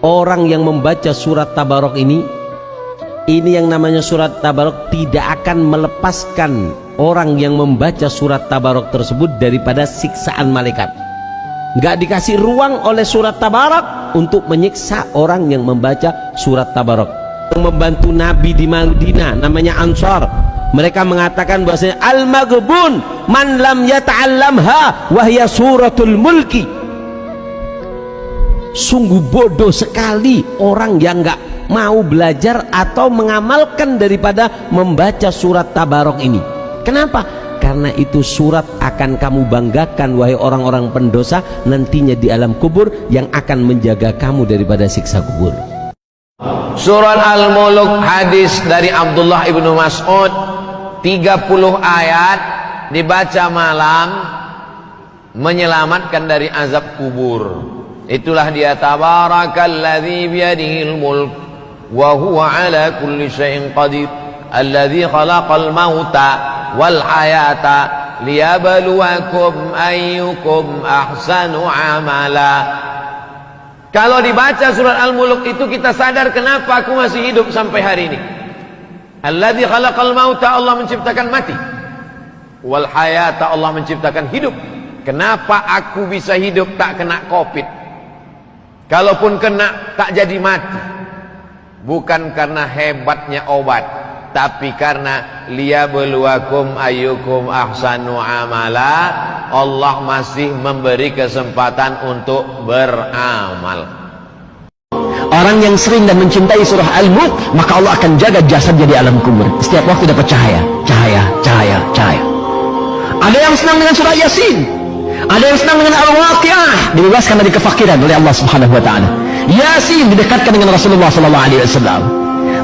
orang yang membaca surat Tabarok ini yang namanya surat Tabarok tidak akan melepaskan orang yang membaca surat Tabarok tersebut daripada siksaan malaikat. Nggak dikasih ruang oleh surat Tabarok untuk menyiksa orang yang membaca surat Tabarok. Yang membantu Nabi di Madinah namanya Ansar, mereka mengatakan bahwasanya al-maghbun man lam yata'allamha wa hiya suratul mulki. Sungguh bodoh sekali orang yang nggak mau belajar atau mengamalkan daripada membaca surat Tabarok ini. Kenapa? Karena itu surat akan kamu banggakan wahai orang-orang pendosa nantinya di alam kubur, yang akan menjaga kamu daripada siksa kubur. Surat Al-Mulk, hadis dari Abdullah ibnu Mas'ud, 30 ayat dibaca malam menyelamatkan dari azab kubur. Itulah dia, tabarakalladzi biyadihil mulk wa huwa ala kulli syai'in qadir alladzi khalaqal mauta wal hayata liyabluwakum ayyukum ahsanu amala. Kalau dibaca surat Al-Mulk itu kita sadar kenapa aku masih hidup sampai hari ini. Alladzi khalaqal mauta, Allah menciptakan mati. Wal hayata, Allah menciptakan hidup. Kenapa aku bisa hidup tak kena Covid? Kalaupun kena tak jadi mati. Bukan karena hebatnya obat, tapi karena liyabluwakum ayyukum ahsanu amala. Allah masih memberi kesempatan untuk beramal. Orang yang sering dan mencintai surah Al-Mulk, maka Allah akan jaga jasadnya di alam kubur. Setiap waktu dapat cahaya, cahaya, cahaya, cahaya. Ada yang senang dengan surah Yasin, ada yang senang dengan Al-Waqi'ah, dibebaskan dari kefakiran oleh Allah Subhanahu wa taala. Yasin didekatkan dengan Rasulullah sallallahu alaihi wasallam.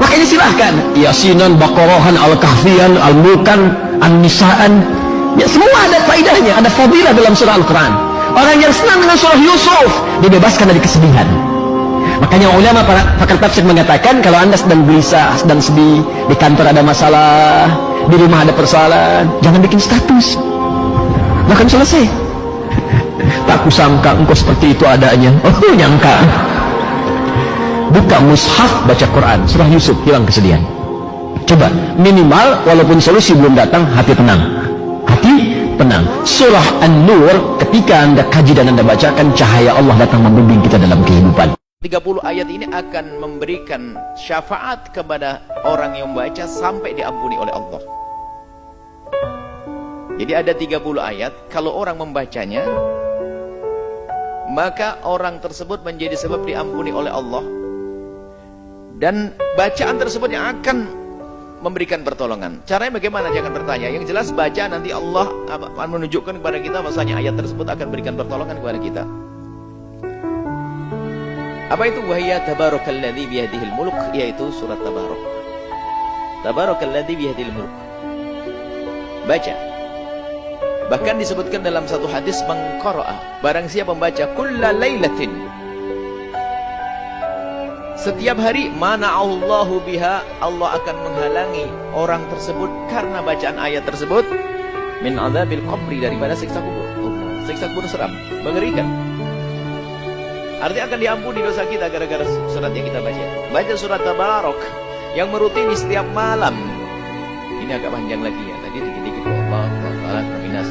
Maka ini silahkan Yasinan, Baqarahan, Al-Kahfiyan, Al-Mulkan, An-Nisaan, ya semua ada faedahnya, ada fadilah dalam surah Al-Quran. Orang yang senang dengan surah Yusuf dibebaskan dari kesedihan. Makanya ulama para pakar tafsir mengatakan, kalau anda sedang gelisah, sedang sedih, di kantor ada masalah, di rumah ada persoalan, jangan bikin status, bahkan selesai. Tak kusangka engkau seperti itu adanya. Oh, nyangka. Buka mushaf, baca Quran, surah Yusuf, hilang kesedihan. Coba, minimal walaupun solusi belum datang, hati tenang. Hati tenang. Surah An-Nur, ketika anda kaji dan anda bacakan, cahaya Allah datang membimbing kita dalam kehidupan. 30 ayat ini akan memberikan syafaat kepada orang yang membaca sampai diampuni oleh Allah. Jadi ada 30 ayat, kalau orang membacanya, maka orang tersebut menjadi sebab diampuni oleh Allah. Dan bacaan tersebut yang akan memberikan pertolongan. Caranya bagaimana? Jangan bertanya. Yang jelas baca, nanti Allah akan menunjukkan kepada kita bahwasanya ayat tersebut akan berikan pertolongan kepada kita. Apa itu? Wahiyya tabarakalladzi biyadihil mulk, yaitu surat Tabarok. Tabarakalladzi biyadihil mulk. Baca. Bahkan disebutkan dalam satu hadis, mengqara'a, barang siapa membaca kulla lailatin, setiap hari, mana'allahu biha, Allah akan menghalangi orang tersebut karena bacaan ayat tersebut min adzabil qabri, daripada siksa kubur. Siksa kubur seram, mengerikan. Artinya akan diampuni dosa kita gara-gara surat yang kita baca. Baca surat Tabarok yang merutini setiap malam. Ini agak panjang lagi ya. Tadi dikit-dikit Allah falaq minas.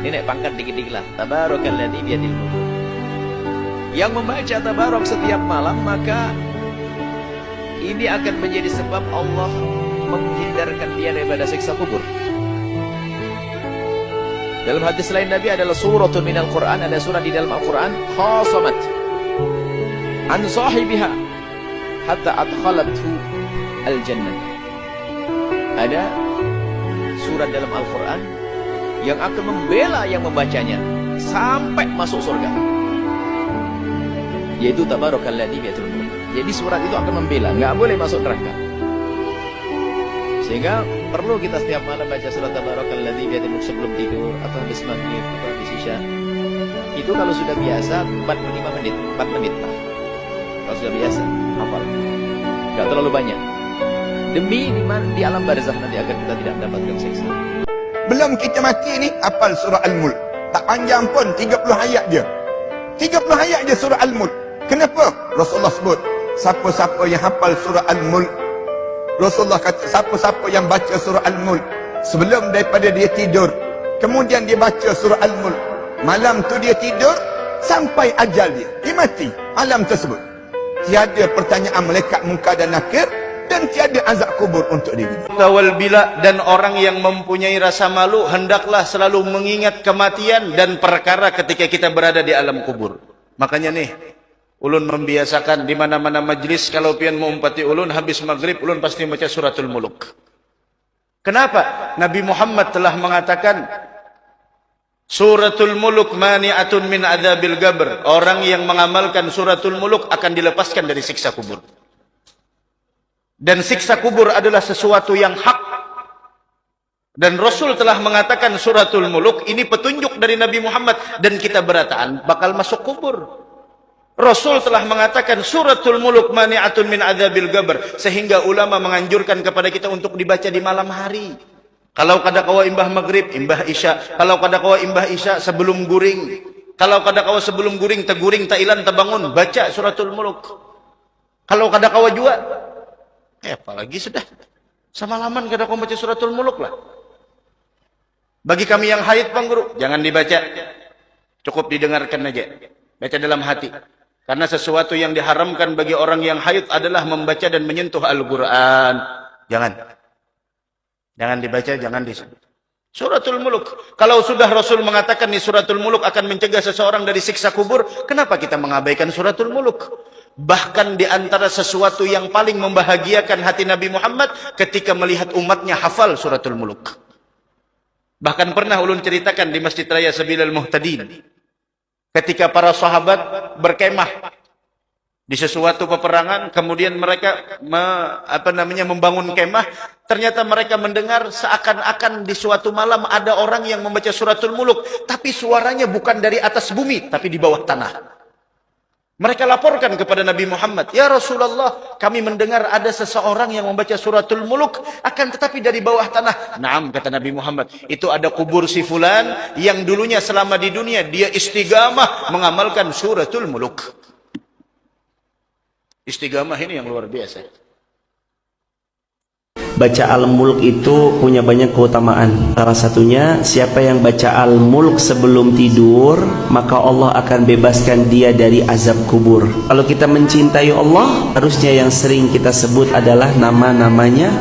Ini naik pangkat dikit-dikit lah. Tabarakalladzi biyadil mulk. Yang membaca Tabarok setiap malam, maka ini akan menjadi sebab Allah menghindarkan dia daripada siksa kubur. Dalam hadis lain Nabi adalah suratun minal Quran, ada surat di dalam Al-Quran, khasamat an sahibiha hatta adkhalathu al-jannah. Ada surat dalam Al-Quran yang akan membela yang membacanya sampai masuk surga, yaitu tabarakalladzi biyadil mulk. Jadi surat itu akan membela, nggak boleh masuk neraka. Sehingga perlu kita setiap malam baca surat Tabarakalladzi biyadihil mulk sebelum tidur, atau habis maghrib, atau habis isya. Itu kalau sudah biasa 45 menit, 4 menit lah. Kalau sudah biasa, hafal. Nggak terlalu banyak. Demi di alam barzakh nanti agar kita tidak mendapatkan siksa. Belum kita mati ni, hafal surah Al-Mulk. Tak panjang pun, 30 ayat je. 30 ayat je surah Al-Mulk. Kenapa? Rasulullah sebut, siapa-siapa yang hafal surah Al-Mulk, Rasulullah kata siapa-siapa yang baca surah Al-Mulk sebelum daripada dia tidur, kemudian dia baca surah Al-Mulk, malam tu dia tidur sampai ajal dia mati malam tersebut, tiada pertanyaan malaikat munkar dan nakir, dan tiada azab kubur untuk diri. Wal bila, dan orang yang mempunyai rasa malu hendaklah selalu mengingat kematian dan perkara ketika kita berada di alam kubur. Makanya nih, ulun membiasakan di mana-mana majlis kalau pian mau umpati ulun habis maghrib ulun pasti baca suratul muluk. Kenapa? Nabi Muhammad telah mengatakan suratul muluk mani'atun min adzabil qabr. Orang yang mengamalkan suratul muluk akan dilepaskan dari siksa kubur. Dan siksa kubur adalah sesuatu yang hak. Dan Rasul telah mengatakan suratul muluk ini petunjuk dari Nabi Muhammad, dan kita berataan bakal masuk kubur. Rasul telah mengatakan suratul muluk mani'atun min adzabil qabr, sehingga ulama menganjurkan kepada kita untuk dibaca di malam hari. Kalau kada kawa imbah maghrib, imbah isya. Kalau kada kawa imbah isya sebelum guring. Kalau kada kawa sebelum guring, teguring tailan tebangun, baca suratul muluk. Kalau kada kawa juga, apalagi sudah semalaman kada kawa baca suratul muluk lah. Bagi kami yang haid, Bang Guru, jangan dibaca. Cukup didengarkan aja. Baca dalam hati. Karena sesuatu yang diharamkan bagi orang yang haid adalah membaca dan menyentuh Al-Quran. Jangan dibaca, jangan disebut. Suratul Muluk. Kalau sudah Rasul mengatakan nih suratul Muluk akan mencegah seseorang dari siksa kubur, kenapa kita mengabaikan suratul Muluk? Bahkan di antara sesuatu yang paling membahagiakan hati Nabi Muhammad ketika melihat umatnya hafal suratul Muluk. Bahkan pernah ulun ceritakan di Masjid Raya Sabilal Muhtadin. Ketika para sahabat berkemah di sesuatu peperangan, kemudian mereka membangun kemah, ternyata mereka mendengar seakan-akan di suatu malam ada orang yang membaca suratul Muluk, tapi suaranya bukan dari atas bumi, tapi di bawah tanah. Mereka laporkan kepada Nabi Muhammad, "Ya Rasulullah, kami mendengar ada seseorang yang membaca suratul Muluk, akan tetapi dari bawah tanah." "Naam," kata Nabi Muhammad, "itu ada kubur si fulan yang dulunya selama di dunia dia istiqamah mengamalkan suratul Muluk." Istiqamah ini yang luar biasa. Baca Al-Mulk itu punya banyak keutamaan. Salah satunya, siapa yang baca Al-Mulk sebelum tidur, maka Allah akan bebaskan dia dari azab kubur. Kalau kita mencintai Allah, harusnya yang sering kita sebut adalah nama-namanya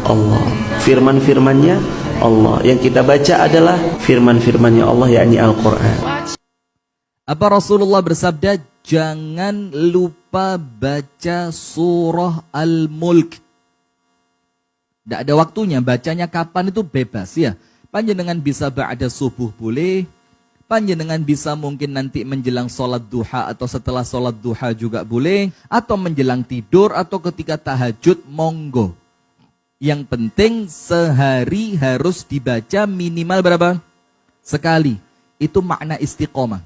Allah, firman-firmannya Allah. Yang kita baca adalah firman-firmannya Allah, yakni Al-Quran. Apa Rasulullah bersabda, jangan lupa baca surah Al-Mulk. Tidak ada waktunya, bacanya kapan itu bebas ya. Panjenengan bisa ba'da subuh boleh, panjenengan bisa mungkin nanti menjelang sholat duha atau setelah sholat duha juga boleh, atau menjelang tidur atau ketika tahajud, monggo. Yang penting sehari harus dibaca minimal berapa? Sekali. Itu makna istiqomah.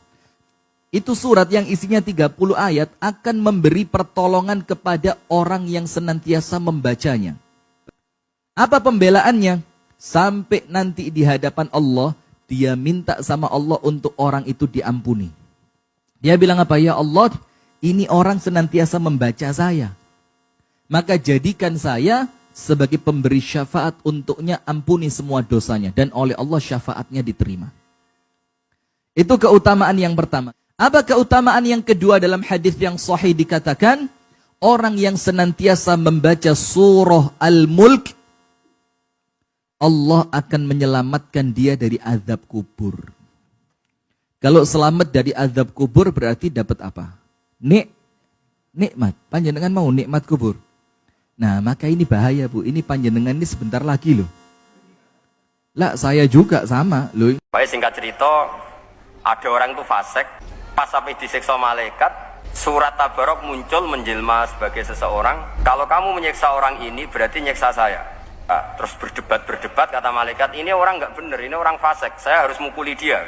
Itu surat yang isinya 30 ayat akan memberi pertolongan kepada orang yang senantiasa membacanya. Apa pembelaannya? Sampai nanti di hadapan Allah, dia minta sama Allah untuk orang itu diampuni. Dia bilang apa? Ya Allah, ini orang senantiasa membaca saya. Maka jadikan saya sebagai pemberi syafaat untuknya, ampuni semua dosanya. Dan oleh Allah syafaatnya diterima. Itu keutamaan yang pertama. Apa keutamaan yang kedua? Dalam hadis yang sahih dikatakan, orang yang senantiasa membaca surah Al-Mulk, Allah akan menyelamatkan dia dari azab kubur. Kalau selamat dari azab kubur berarti dapat apa? Nikmat. Panjenengan mau nikmat kubur. Nah, maka ini bahaya, Bu. Ini panjenengan ini sebentar lagi loh. Lah, saya juga sama loh. Baik, singkat cerita, ada orang itu fasik, pas sampai disiksa malaikat, surat Tabarok muncul menjelma sebagai seseorang. Kalau kamu menyiksa orang ini berarti nyiksa saya. Terus berdebat, kata malaikat, ini orang nggak bener, ini orang fasik, saya harus mukuli dia.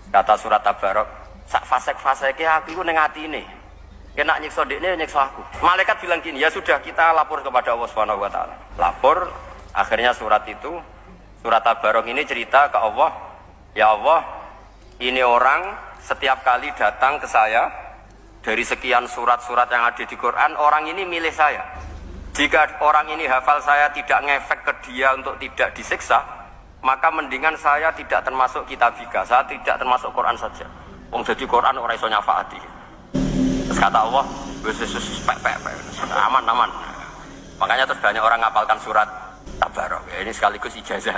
Kata surat Tabarok, sak fasik-fasiknya aku neng hati ini, kena nyiksa dekne nyiksa aku. Malaikat bilang gini, ya sudah, kita lapor kepada Allah Subhanahu Wa Taala. Lapor, akhirnya surat Tabarok ini cerita ke Allah, ya Allah, ini orang setiap kali datang ke saya dari sekian surat-surat yang ada di Quran, orang ini milih saya. Jika orang ini hafal saya tidak ngefek ke dia untuk tidak disiksa, maka mendingan saya tidak termasuk kitabika, saya tidak termasuk Quran saja. Wong jadi Quran orang iso nyafaati. Terus kata Allah, wis aman. Makanya terus banyak orang ngapalkan surat Tabarok. Ini sekaligus ijazah.